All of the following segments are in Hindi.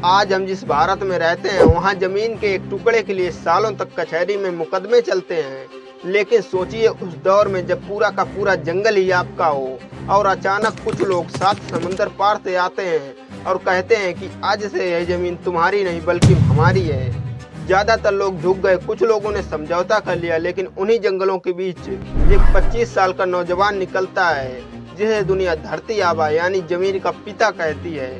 आज हम जिस भारत में रहते हैं वहाँ जमीन के एक टुकड़े के लिए सालों तक कचहरी में मुकदमे चलते हैं। लेकिन सोचिए उस दौर में जब पूरा का पूरा जंगल ही आपका हो और अचानक कुछ लोग 7 समंदर पार से आते हैं और कहते हैं कि आज से यह जमीन तुम्हारी नहीं बल्कि हमारी है। ज्यादातर लोग झुक गए, कुछ लोगों ने समझौता कर लिया, लेकिन उन्हीं जंगलों के बीच एक 25 साल का नौजवान निकलता है जिसे दुनिया धरती आबा यानी जमीन का पिता कहती है,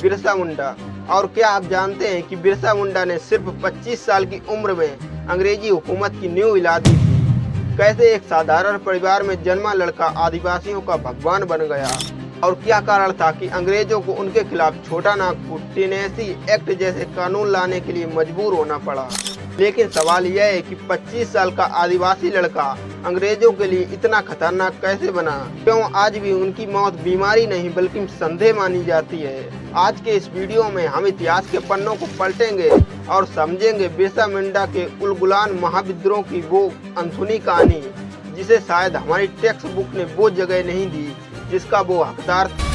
बिरसा मुंडा। और क्या आप जानते हैं कि बिरसा मुंडा ने सिर्फ 25 साल की उम्र में अंग्रेजी हुकूमत की नींव हिला दी थी। कैसे एक साधारण परिवार में जन्मा लड़का आदिवासियों का भगवान बन गया और क्या कारण था कि अंग्रेजों को उनके खिलाफ छोटा नागपुर टेनेसी एक्ट जैसे कानून लाने के लिए मजबूर होना पड़ा। लेकिन सवाल यह है कि 25 साल का आदिवासी लड़का अंग्रेजों के लिए इतना खतरनाक कैसे बना? क्यों आज भी उनकी मौत बीमारी नहीं बल्कि संदेह मानी जाती है? आज के इस वीडियो में हम इतिहास के पन्नों को पलटेंगे और समझेंगे बिरसा मुंडा के उलगुलान महाविद्रोह की वो अनसुनी कहानी जिसे शायद हमारी टेक्स्ट बुक ने वो जगह नहीं दी जिसका वो हकदार था।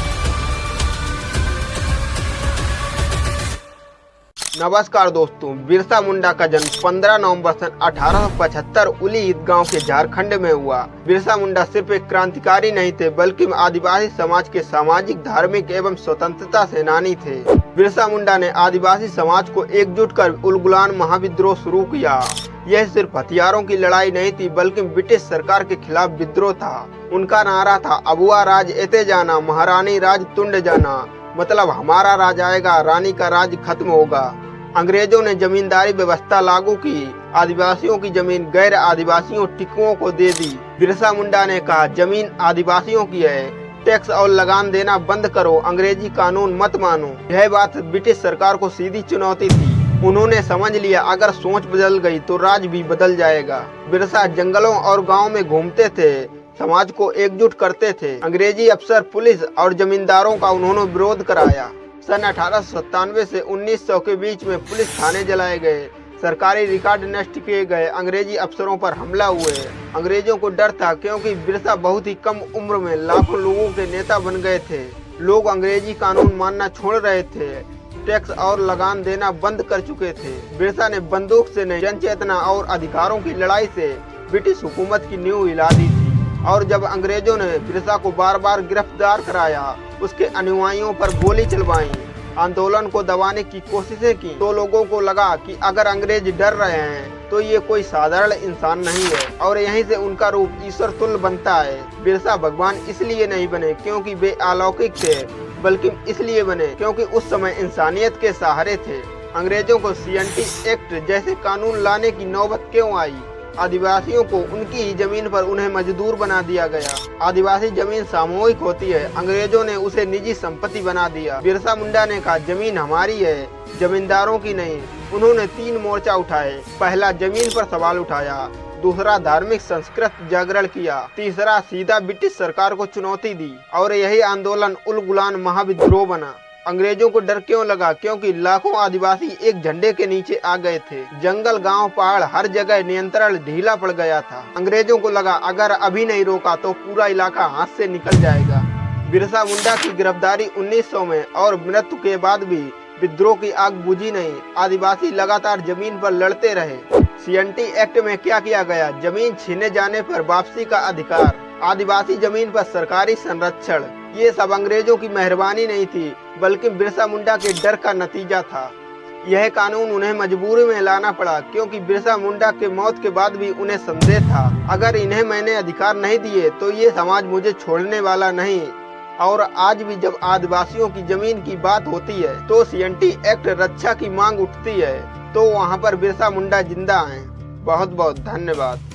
नमस्कार दोस्तों, बिरसा मुंडा का जन्म 15 नवंबर सन 1875 उली ईदगांव के झारखंड में हुआ। बिरसा मुंडा सिर्फ एक क्रांतिकारी नहीं थे बल्कि आदिवासी समाज के सामाजिक, धार्मिक एवं स्वतंत्रता सेनानी थे। बिरसा मुंडा ने आदिवासी समाज को एकजुट कर उलगुलान महाविद्रोह शुरू किया। यह सिर्फ हथियारों की लड़ाई नहीं थी बल्कि ब्रिटिश सरकार के खिलाफ विद्रोह था। उनका नारा था अबुआ राज एते जाना, महारानी राज तुंड जाना, मतलब हमारा राज आएगा, रानी का राज खत्म होगा। अंग्रेजों ने जमींदारी व्यवस्था लागू की, आदिवासियों की जमीन गैर आदिवासियों टिकुओं को दे दी। बिरसा मुंडा ने कहा जमीन आदिवासियों की है, टैक्स और लगान देना बंद करो, अंग्रेजी कानून मत मानो। यह बात ब्रिटिश सरकार को सीधी चुनौती थी। उन्होंने समझ लिया अगर सोच बदल गई तो राज भी बदल जाएगा। बिरसा जंगलों और गाँव में घूमते थे, समाज को एकजुट करते थे। अंग्रेजी अफसर, पुलिस और जमींदारों का उन्होंने विरोध कराया। सन 1897 से 1900 के बीच में पुलिस थाने जलाए गए, सरकारी रिकॉर्ड नष्ट किए गए, अंग्रेजी अफसरों पर हमला हुए। अंग्रेजों को डर था क्योंकि बिरसा बहुत ही कम उम्र में लाखों लोगों के नेता बन गए थे। लोग अंग्रेजी कानून मानना छोड़ रहे थे, टैक्स और लगान देना बंद कर चुके थे। बिरसा ने बंदूक से नहीं, जन चेतना और अधिकारों की लड़ाई से ब्रिटिश हुकूमत की नींव हिला दी थी। और जब अंग्रेजों ने बिरसा को बार बार गिरफ्तार कराया, उसके अनुयायियों पर गोली चलवाई, आंदोलन को दबाने की कोशिशें की, तो लोगों को लगा कि अगर अंग्रेज डर रहे हैं तो ये कोई साधारण इंसान नहीं है और यहीं से उनका रूप ईश्वर तुल्य बनता है। बिरसा भगवान इसलिए नहीं बने क्योंकि वे अलौकिक थे, बल्कि इसलिए बने क्योंकि उस समय इंसानियत के सहारे थे। अंग्रेजों को CNT एक्ट जैसे कानून लाने की नौबत क्यों आई? आदिवासियों को उनकी ही जमीन पर उन्हें मजदूर बना दिया गया। आदिवासी जमीन सामूहिक होती है, अंग्रेजों ने उसे निजी संपत्ति बना दिया। बिरसा मुंडा ने कहा जमीन हमारी है, जमींदारों की नहीं। उन्होंने 3 मोर्चा उठाए। पहला, जमीन पर सवाल उठाया। दूसरा, धार्मिक संस्कृत जागरण किया। तीसरा, सीधा ब्रिटिश सरकार को चुनौती दी। और यही आंदोलन उलगुलान महाविद्रोह बना। अंग्रेजों को डर क्यों लगा? क्योंकि लाखों आदिवासी एक झंडे के नीचे आ गए थे। जंगल, गांव, पहाड़, हर जगह नियंत्रण ढीला पड़ गया था। अंग्रेजों को लगा अगर अभी नहीं रोका तो पूरा इलाका हाथ से निकल जाएगा। बिरसा मुंडा की गिरफ्तारी 1900 में और मृत्यु के बाद भी विद्रोह की आग बुझी नहीं। आदिवासी लगातार जमीन पर लड़ते रहे। CNT एक्ट में क्या किया गया? जमीन छीने जाने पर वापसी का अधिकार, आदिवासी जमीन पर सरकारी संरक्षण। ये सब अंग्रेजों की मेहरबानी नहीं थी बल्कि बिरसा मुंडा के डर का नतीजा था। यह कानून उन्हें मजबूरी में लाना पड़ा क्योंकि बिरसा मुंडा के मौत के बाद भी उन्हें संदेह था अगर इन्हें मैंने अधिकार नहीं दिए तो ये समाज मुझे छोड़ने वाला नहीं। और आज भी जब आदिवासियों की जमीन की बात होती है तो CNT एक्ट रक्षा की मांग उठती है, तो वहाँ पर बिरसा मुंडा जिंदा हैं। बहुत बहुत धन्यवाद।